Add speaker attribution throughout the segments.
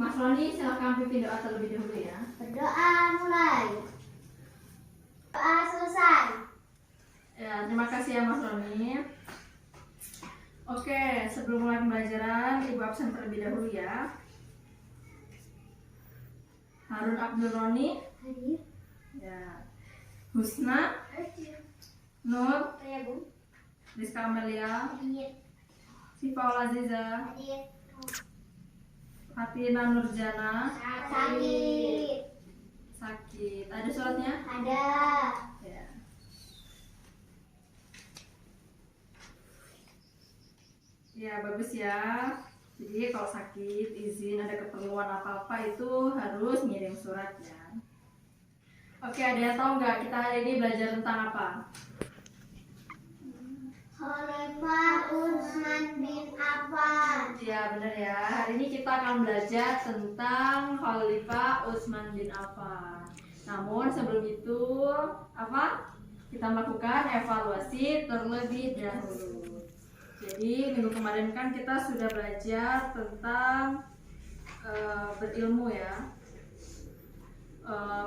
Speaker 1: Mas Roni, silakan pimpin doa terlebih dahulu ya.
Speaker 2: Berdoa mulai. Doa selesai.
Speaker 1: Ya, terima kasih ya Mas Roni. Oke, sebelum mulai pembelajaran, Ibu absen terlebih dahulu ya. Harun Abdul Roni,
Speaker 2: Hadir.
Speaker 1: ya. Husna,
Speaker 2: Hadir.
Speaker 1: Nur,
Speaker 2: Ya, Bu.
Speaker 1: Rizka Amelia,
Speaker 2: Hadir.
Speaker 1: Sifa Aziza,
Speaker 2: Hadir.
Speaker 1: Fatina Nurjana,
Speaker 2: Sakit.
Speaker 1: sakit. Ada suratnya?
Speaker 2: Ada.
Speaker 1: Ya. Ya, bagus ya. Jadi kalau sakit, izin ada keperluan apa-apa itu harus ngirim surat ya. Oke, ada yang tahu nggak kita hari ini belajar tentang apa?
Speaker 2: Khalifah Utsman bin Affan.
Speaker 1: Ya, benar ya. Hari ini kita akan belajar tentang Khalifah Utsman bin Affan. Namun sebelum itu, apa? Kita melakukan evaluasi terlebih dahulu. Jadi minggu kemarin kan kita sudah belajar tentang berilmu ya.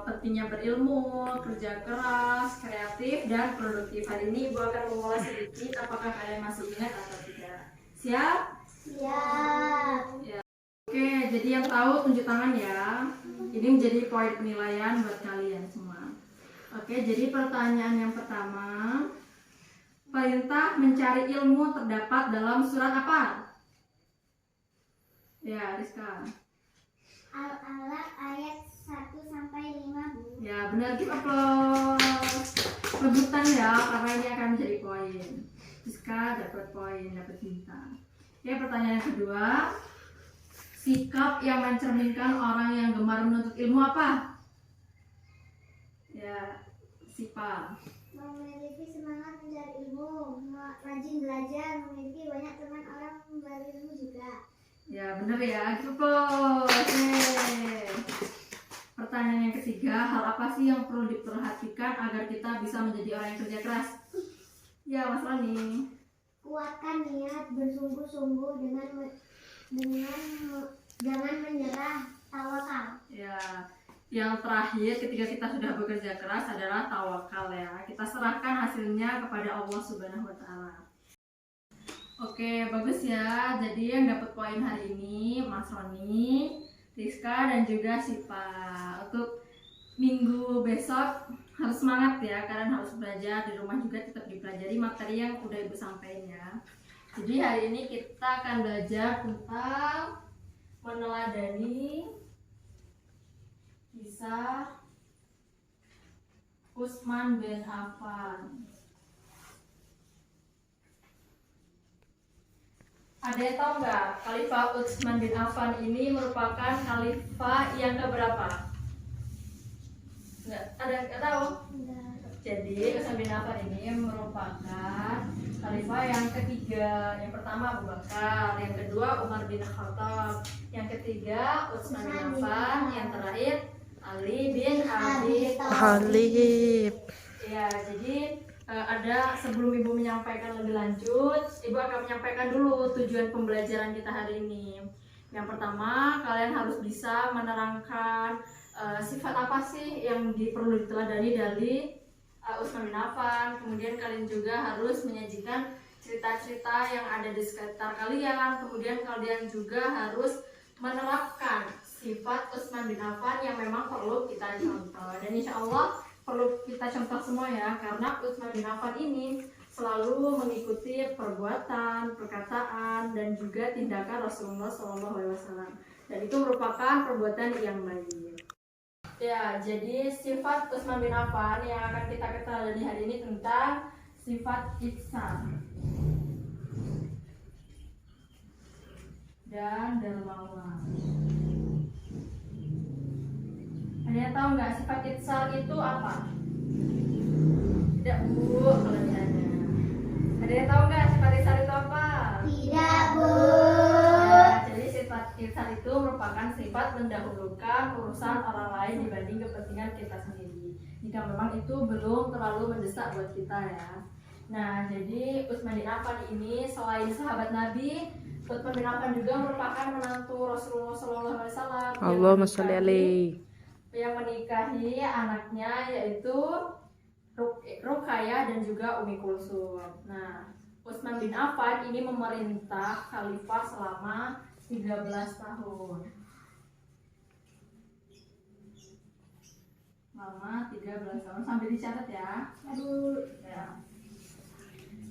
Speaker 1: Pentingnya berilmu, kerja keras, kreatif, dan produktif. Hari ini Ibu akan mengulas sedikit apakah kalian masih ingat atau tidak. Siap?
Speaker 2: Siap.
Speaker 1: Ya. Oke, jadi yang tahu tunjuk tangan ya. Ini menjadi poin penilaian buat kalian semua. Oke, jadi pertanyaan yang pertama, perintah mencari ilmu terdapat dalam surat apa? Ya, Rizka.
Speaker 2: Al-Alaq ayat 1 sampai 5, Bu.
Speaker 1: Ya, benar, give applause. Rebutan ya, karena ini akan menjadi poin. Rizka dapat poin, dapat bintang. Ya, pertanyaan yang kedua, sikap yang mencerminkan orang yang gemar menuntut ilmu apa? Ya, Sipa.
Speaker 2: Memiliki semangat mencari ilmu, rajin belajar, memiliki banyak teman orang berilmu juga.
Speaker 1: Ya, benar ya, give applause. Yeay. Pertanyaan yang ketiga, hal apa sih yang perlu diperhatikan agar kita bisa menjadi orang yang kerja keras? Ya, Mas Rani.
Speaker 2: Kuatkan niat, bersungguh-sungguh jangan menyerah, tawakal.
Speaker 1: Ya, yang terakhir ketika kita sudah bekerja keras adalah tawakal ya. Kita serahkan hasilnya kepada Allah Subhanahu wa taala. Oke, bagus ya. Jadi yang dapat poin hari ini Mas Roni, Rizka, dan juga Sipa. Untuk minggu besok harus semangat ya, kalian harus belajar di rumah juga, tetap dipelajari materi yang udah Ibu sampaikan ya. Jadi hari ini kita akan belajar tentang meneladani kisah Utsman bin Affan. Ada yang tahu nggak, Khalifah Utsman bin Affan ini merupakan khalifah yang keberapa? Nggak, ada yang nggak tahu? Jadi Utsman bin Affan ini merupakan khalifah yang ketiga. Yang pertama Abu Bakar, yang kedua Umar bin Khattab, yang ketiga Utsman bin Affan, yang terakhir Ali bin Abi
Speaker 3: Thalib.
Speaker 1: Ya, jadi ada sebelum Ibu menyampaikan lebih lanjut, Ibu akan menyampaikan dulu tujuan pembelajaran kita hari ini. Yang pertama, kalian harus bisa menerangkan sifat apa sih yang perlu diteladani dari Utsman bin Affan. Kemudian kalian juga harus menyajikan cerita-cerita yang ada di sekitar kalian. Kemudian kalian juga harus menerapkan sifat Utsman bin Affan yang memang perlu kita contoh. Dan insya Allah perlu kita contoh semua ya, karena Utsman bin Affan ini selalu mengikuti perbuatan, perkataan, dan juga tindakan Rasulullah SAW. Dan itu merupakan perbuatan yang baik. Ya, jadi sifat Utsman bin Affan yang akan kita ketahui hari ini tentang sifat ihsan dan dermawan. Ada yang tahu nggak sifat ihsan itu apa? Tidak, Bu, kalau tidak ada. Ada yang tahu nggak sifat ihsan itu apa?
Speaker 2: Tidak, Bu.
Speaker 1: Ya, jadi sifat ihsan itu merupakan sifat mendahulukan urusan orang lain dibanding kepentingan kita sendiri. Jika memang itu belum terlalu mendesak buat kita ya. Nah, jadi Utsman bin Affan ini selain sahabat Nabi, Utsman bin Affan juga merupakan menantu Rasulullah SAW.
Speaker 3: Allahumma sholli alaihi.
Speaker 1: yang menikahi anaknya yaitu Ruqayyah dan juga Umi Kulsum. Nah, Utsman bin Affan ini memerintah khalifah selama 13 tahun. Selama 13 tahun sampai dicatat ya. Ya.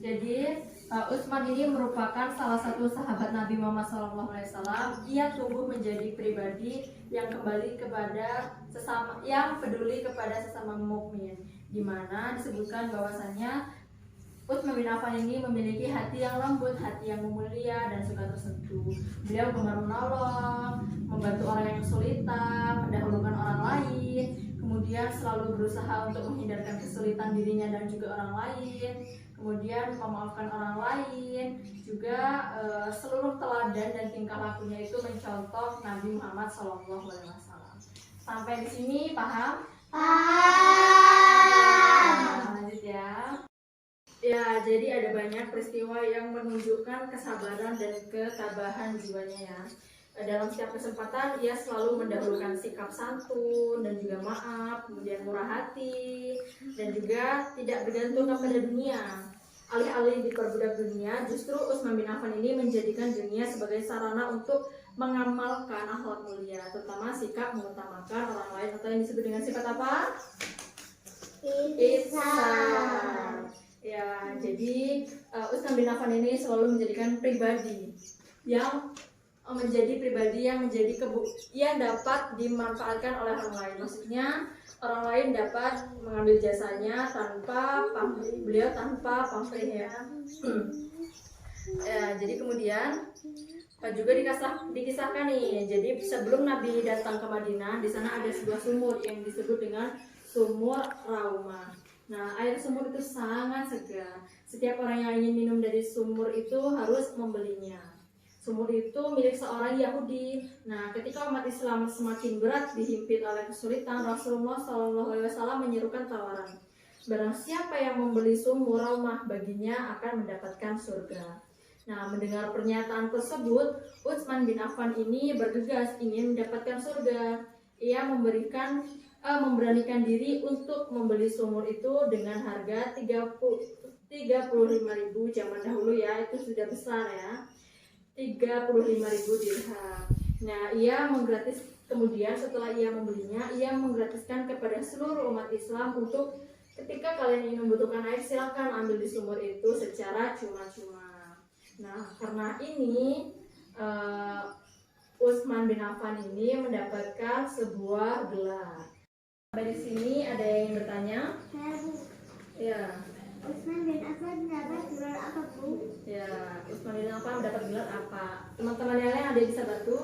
Speaker 1: Jadi Utsman ini merupakan salah satu sahabat Nabi Muhammad SAW. Ia tumbuh menjadi pribadi yang kembali kepada sesama, yang peduli kepada sesama mukmin, di mana disebutkan bahwasannya Utsman bin Affan ini memiliki hati yang lembut, hati yang mulia dan suka tersentuh. Beliau gemar menolong, membantu orang yang kesulitan, mendahulukan orang lain, kemudian selalu berusaha untuk menghindarkan kesulitan dirinya dan juga orang lain, kemudian memaafkan orang lain, juga seluruh teladan dan tingkah lakunya itu mencontoh Nabi Muhammad SAW. Sampai di sini paham? Nah, lanjut ya. Ya, jadi ada banyak peristiwa yang menunjukkan kesabaran dan ketabahan jiwanya ya. Dalam setiap kesempatan ia selalu mendahulukan sikap santun dan juga maaf, kemudian murah hati, dan juga tidak bergantung kepada dunia. Alih-alih diperbudak dunia, justru Utsman bin Affan ini menjadikan dunia sebagai sarana untuk mengamalkan akhlak mulia, terutama sikap mengutamakan orang lain atau yang disebut dengan sifat apa? Ihsan. Ya, jadi Utsman bin Affan ini selalu menjadikan pribadi yang yang dapat dimanfaatkan oleh orang lain. Maksudnya orang lain dapat mengambil jasanya tanpa pamrih, beliau tanpa pamrih ya. Ya, jadi kemudian juga dikisahkan nih. Jadi sebelum Nabi datang ke Madinah, di sana ada sebuah sumur yang disebut dengan Sumur Raumah. Nah, air sumur itu sangat segar. Setiap orang yang ingin minum dari sumur itu harus membelinya. Sumur itu milik seorang Yahudi. Nah, ketika umat Islam semakin berat dihimpit oleh kesulitan, Rasulullah SAW menyerukan tawaran. Barang siapa yang membeli sumur Raumah, baginya akan mendapatkan surga. Nah, mendengar pernyataan tersebut, Utsman bin Affan ini bergegas ingin mendapatkan surga. Ia memberanikan diri untuk membeli sumur itu dengan harga 35.000 zaman dahulu ya, itu sudah besar ya, 35.000 dirham. Nah, kemudian setelah ia membelinya, ia menggratiskan kepada seluruh umat Islam untuk ketika kalian ingin membutuhkan air, silakan ambil di sumur itu secara cuma-cuma. Nah, karena ini Utsman bin Affan ini mendapatkan sebuah gelar. Sampai di sini ada yang ingin bertanya? Ya.
Speaker 2: Utsman bin Affan mendapat gelar apa, Bu?
Speaker 1: Ya, Utsman bin Affan mendapat gelar apa? Teman-teman yang lain ada yang bisa bantu?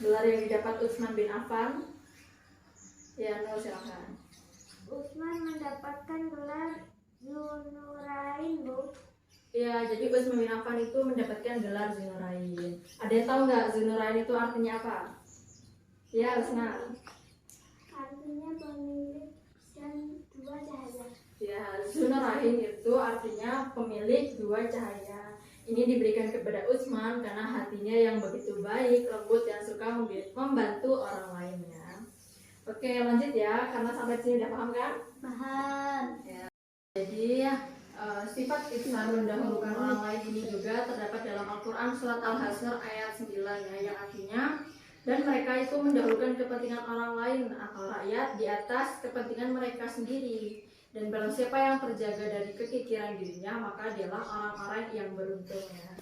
Speaker 1: Gelar yang didapat Utsman bin Affan? Ya, Nur silakan.
Speaker 2: Utsman mendapatkan gelar Dzunurain, Bu.
Speaker 1: Ya, jadi Utsman bin Affan itu mendapatkan gelar Dzunurain. Ada yang tahu nggak Dzunurain itu artinya apa? Ya, Rusna.
Speaker 2: Artinya pemilik dan dua cahaya.
Speaker 1: Ya, Dzunurain itu artinya pemilik dua cahaya. Ini diberikan kepada Utsman karena hatinya yang begitu baik, lembut, dan suka membantu orang lainnya. Oke, lanjut ya, karena sampai sini udah paham kan?
Speaker 2: Paham.
Speaker 1: Ya. Jadi sifat ihsan mendahulukan orang lain ini juga terdapat dalam Al-Quran surat Al-Hasyr ayat 9 ya, yang artinya dan mereka itu mendahulukan kepentingan orang lain atau rakyat di atas kepentingan mereka sendiri. Dan barang siapa yang terjaga dari kekikiran dirinya, maka dialah orang-orang yang beruntung ya.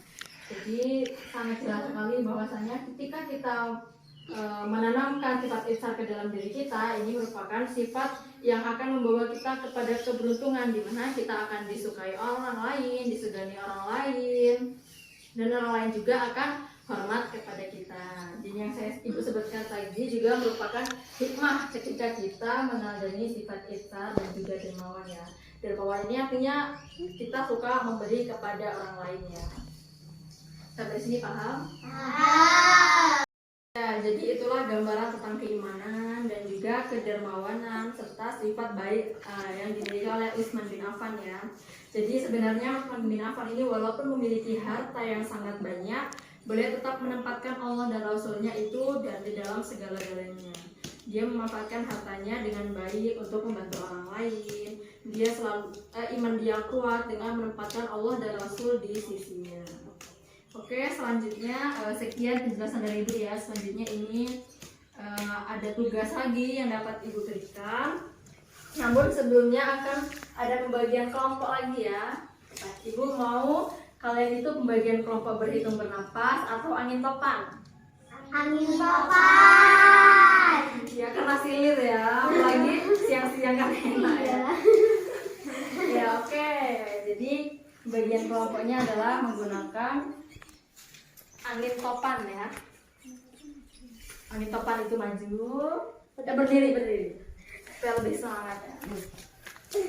Speaker 1: Jadi sangat jelas sekali bahwasanya ketika kita menanamkan sifat ihsan ke dalam diri kita, ini merupakan sifat yang akan membawa kita kepada keberuntungan, di mana kita akan disukai orang lain, disegani orang lain, dan orang lain juga akan hormat kepada kita. Jadi yang ibu sebutkan tadi juga merupakan hikmah ketika kita meneladani sifat ihsan dan juga dermawan ya. Dermawan ini artinya kita suka memberi kepada orang lain ya. Sampai sini paham? Ya, jadi itulah gambaran tentang keimanan dan juga kedermawanan serta sifat baik yang dimiliki oleh Utsman bin Affan ya. Jadi sebenarnya Utsman bin Affan ini walaupun memiliki harta yang sangat banyak, Beliau tetap menempatkan Allah dan Rasulnya itu dan di dalam segala-galanya. Dia memanfaatkan hartanya dengan baik untuk membantu orang lain. Dia selalu iman dia kuat dengan menempatkan Allah dan Rasul di sisinya. Oke, selanjutnya sekian penjelasan dari Ibu ya. Selanjutnya ini ada tugas lagi yang dapat Ibu berikan. Namun sebelumnya akan ada pembagian kelompok lagi ya. Nah, Ibu mau kalian itu pembagian kelompok berhitung bernapas atau angin topan?
Speaker 2: Angin topan.
Speaker 1: Ya karena silir ya, apalagi siang-siang kan enak ya. Ya oke, jadi bagian kelompoknya adalah menggunakan angin topan ya. Angin topan itu maju, berdiri supaya lebih semangat ya.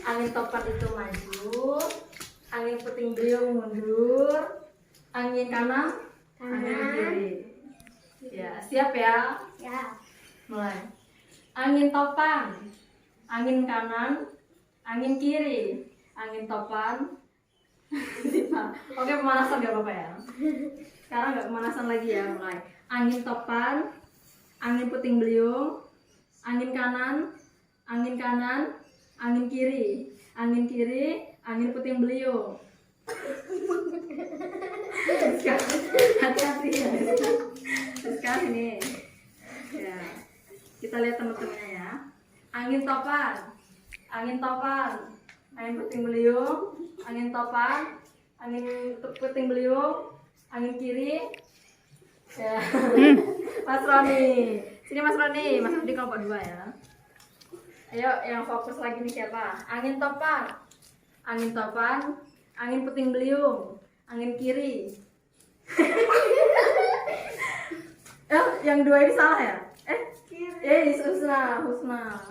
Speaker 1: Angin topan itu maju, angin puting beliung mundur, angin kanan, angin kiri. Ya siap ya.
Speaker 2: Ya.
Speaker 1: Mulai. Angin topan, angin kanan, angin kiri, angin topan. Oke, pemanasan gak apa-apa ya. Sekarang gak pemanasan lagi ya, mulai. Angin topan, angin puting beliung, angin kanan, angin kanan, angin kiri, angin puting beliung. Hati-hati ya. Sekarang ini. Ya. Kita lihat teman-temannya ya. Angin topan, angin puting beliung, angin topan, angin puting beliung, angin kiri. Ya. Mas Roni, sini Mas Roni kelompok 2 ya. Ayo yang fokus lagi nih siapa? Angin topan, angin puting beliung, angin kiri. Yang 2 ini salah ya? Husna.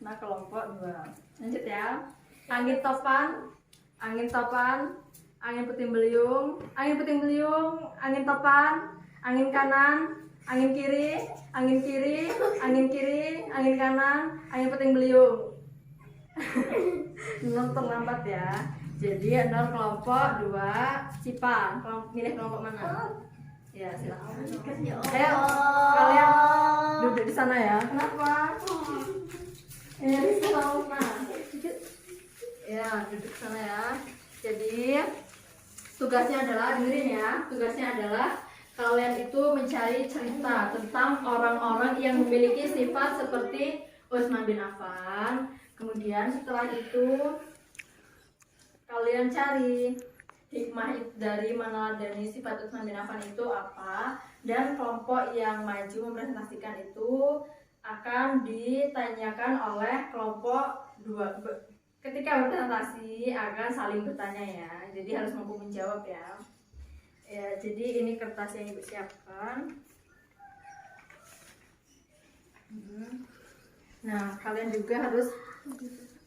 Speaker 1: Nah, kelompok 2. Lanjut ya. Angin topan, angin puting beliung, angin topan, angin kanan, angin kiri, angin kanan, angin puting beliung. Belum terlambat ya. Jadi ada kelompok 2 Cipan. Milih kelompok mana? Ya, silakan. Ayo, kalian duduk di sana ya. Kenapa? Ya, di sana. Ya, duduk di sana ya. Jadi, tugasnya adalah, dengerin ya. Tugasnya adalah kalian itu mencari cerita tentang orang-orang yang memiliki sifat seperti Utsman bin Affan. Kemudian setelah itu kalian cari hikmah dari meneladani sifat Utsman bin Affan itu apa, dan kelompok yang maju mempresentasikan itu akan ditanyakan oleh kelompok 2. Ketika berpresentasi akan saling bertanya ya, jadi harus mampu menjawab ya. Ya, jadi ini kertas yang Ibu siapkan. Nah, kalian juga harus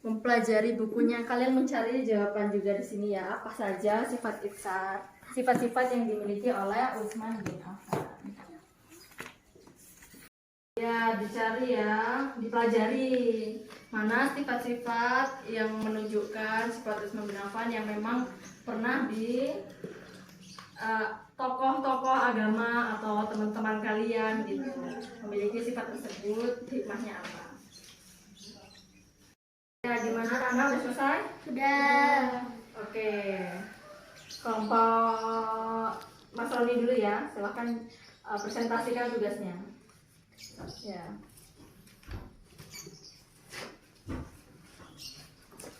Speaker 1: mempelajari bukunya. Kalian mencari jawaban juga di sini ya. Apa saja sifat-sifat yang dimiliki oleh Utsman bin Affan. Ya, dicari ya, dipelajari mana sifat-sifat yang menunjukkan sifat Utsman bin Affan yang memang pernah di tokoh-tokoh agama atau teman-teman kalian gitu memiliki sifat tersebut, hikmahnya apa. Ya, gimana Rana, udah selesai?
Speaker 2: Sudah.
Speaker 1: Oke. Kelompok Mas Roni dulu ya, silahkan presentasikan tugasnya. Ya.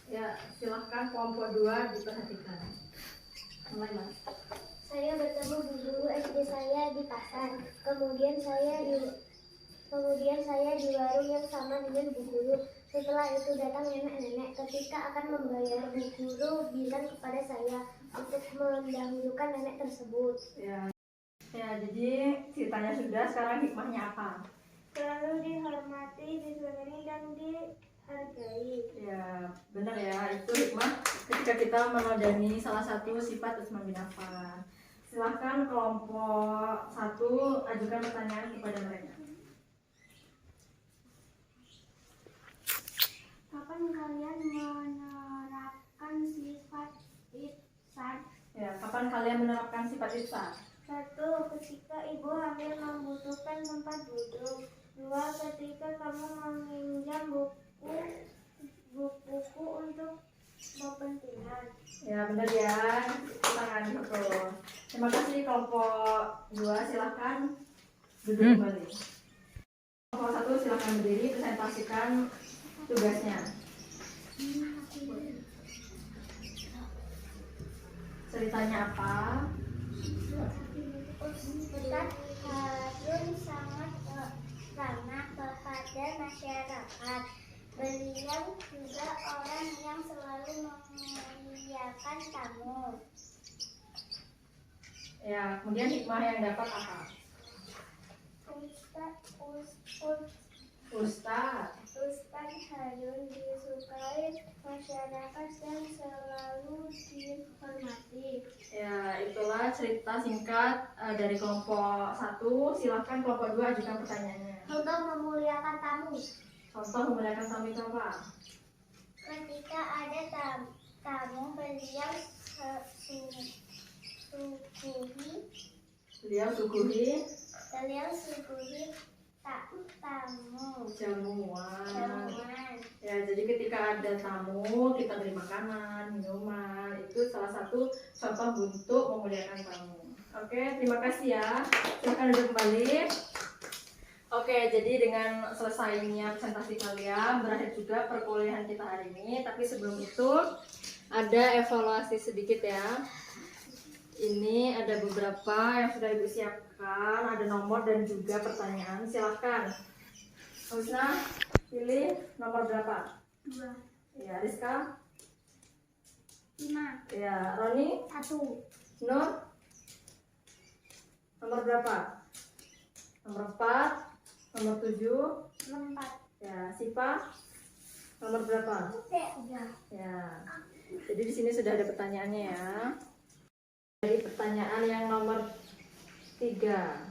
Speaker 1: Ya, silahkan kelompok 2 diperhatikan. Mulai Mas.
Speaker 2: Saya bertemu bu guru SD saya di pasar. Kemudian saya di warung yang sama dengan bu guru. Setelah itu datang nenek-nenek. Ketika akan membayar, bu guru bilang kepada saya untuk mendahulukan nenek tersebut.
Speaker 1: Ya, jadi ceritanya sudah. Sekarang hikmahnya apa?
Speaker 2: Selalu dihormati, disenangi, dan dihargai.
Speaker 1: Ya, benar ya. Itu hikmah ketika kita meneladani salah satu sifat Utsman bin Affan. Silahkan kelompok 1 ajukan pertanyaan kepada mereka.
Speaker 2: Kapan kalian menerapkan sifat ihsan?
Speaker 1: Ya, kapan kalian menerapkan sifat ihsan?
Speaker 2: 1. Ketika ibu hamil membutuhkan tempat duduk. 2. Ketika kamu meminjam bukuku untuk kepentingan.
Speaker 1: Ya benar ya, tangan betul. Terima kasih kelompok 2, silahkan duduk kembali. Kelompok 1 silahkan berdiri, presentasikan tugasnya. Ceritanya apa?
Speaker 2: Ustaz Harun sangat ramah kepada masyarakat. Beliau juga orang yang selalu memuliakan tamu.
Speaker 1: Ya, kemudian hikmah yang dapat apa?
Speaker 2: Ustaz Harun disukai masyarakat dan selalu dihormati.
Speaker 1: Ya, itulah cerita singkat dari kelompok 1. Silahkan kelompok 2 ajukan pertanyaannya.
Speaker 2: Contoh memuliakan tamu.
Speaker 1: Contoh memuliakan tamu itu apa?
Speaker 2: Ketika ada tamu, beliau suguhi tamu
Speaker 1: Jamuan. Ya, jadi ketika ada tamu, kita beri makanan, minuman. Itu salah satu contoh bentuk memuliakan tamu. Oke, terima kasih ya. Silakan duduk kembali. Oke, jadi dengan selesainya presentasi kalian, berakhir juga perkuliahan kita hari ini. Tapi sebelum itu, ada evaluasi sedikit ya. Ini ada beberapa yang sudah Ibu siapkan, ada nomor dan juga pertanyaan. Silahkan. Husna, pilih nomor berapa?
Speaker 2: 2,
Speaker 1: Ya, Rizka.
Speaker 2: 5,
Speaker 1: Ya, Roni.
Speaker 2: 1,
Speaker 1: Nur. Nomor berapa? Nomor 4. Nomor 7.
Speaker 2: 4,
Speaker 1: Ya, Sipa. Nomor berapa?
Speaker 2: 3.
Speaker 1: Ya. Jadi di sini sudah ada pertanyaannya ya. Dari pertanyaan yang nomor 3.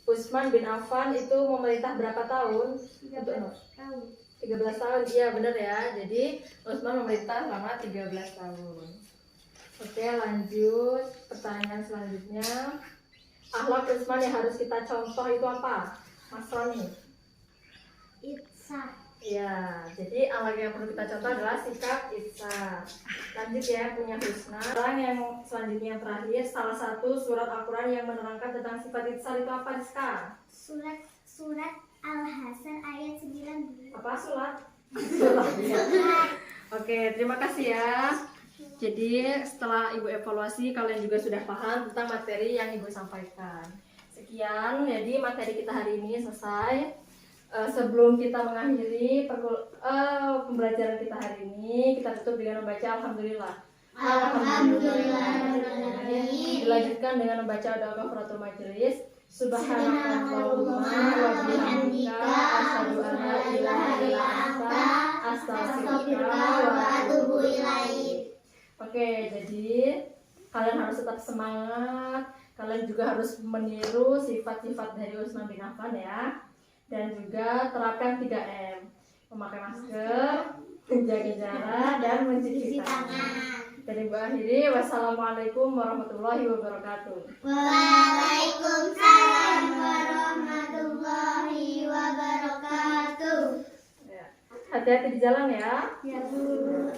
Speaker 1: Utsman bin Affan itu memerintah berapa tahun?
Speaker 2: 13 tahun.
Speaker 1: 13 tahun, iya benar ya. Jadi Utsman memerintah selama 13 tahun. Oke, lanjut pertanyaan selanjutnya. Akhlak Utsman yang harus kita contoh itu apa? Mas Roni.
Speaker 2: Itsa.
Speaker 1: Ya, jadi akhlak yang perlu kita contoh adalah sikap ihsan. Lanjut ya, punya Husna. Sekarang yang selanjutnya yang terakhir, salah satu surat Al-Quran yang menerangkan tentang sifat ihsan itu apa, Rizka?
Speaker 2: Surat Al-Hasan ayat 9.
Speaker 1: Apa surat? Surat. Ya. Oke, terima kasih ya. Jadi setelah Ibu evaluasi, kalian juga sudah paham tentang materi yang Ibu sampaikan. Sekian, jadi materi kita hari ini selesai. Sebelum kita mengakhiri pembelajaran kita hari ini, kita tutup dengan membaca Alhamdulillah.
Speaker 2: Alhamdulillah.
Speaker 1: Dilanjutkan dengan membaca doa kafaratul majelis. Subhanallahumma wa bihamdika asyhadu an la ilaha illa anta astaghfiruka wa atubu ilaik. Oke, jadi kalian harus tetap semangat. Kalian juga harus meniru sifat-sifat dari Utsman bin Affan ya. Dan juga terapkan 3M, memakai masker, menjaga jarak, dan mencuci tangan. Jadi akhiri, wassalamualaikum warahmatullahi wabarakatuh.
Speaker 2: Waalaikumsalam warahmatullahi wabarakatuh.
Speaker 1: Ya. Hati-hati di jalan ya.
Speaker 2: Ya, Bu.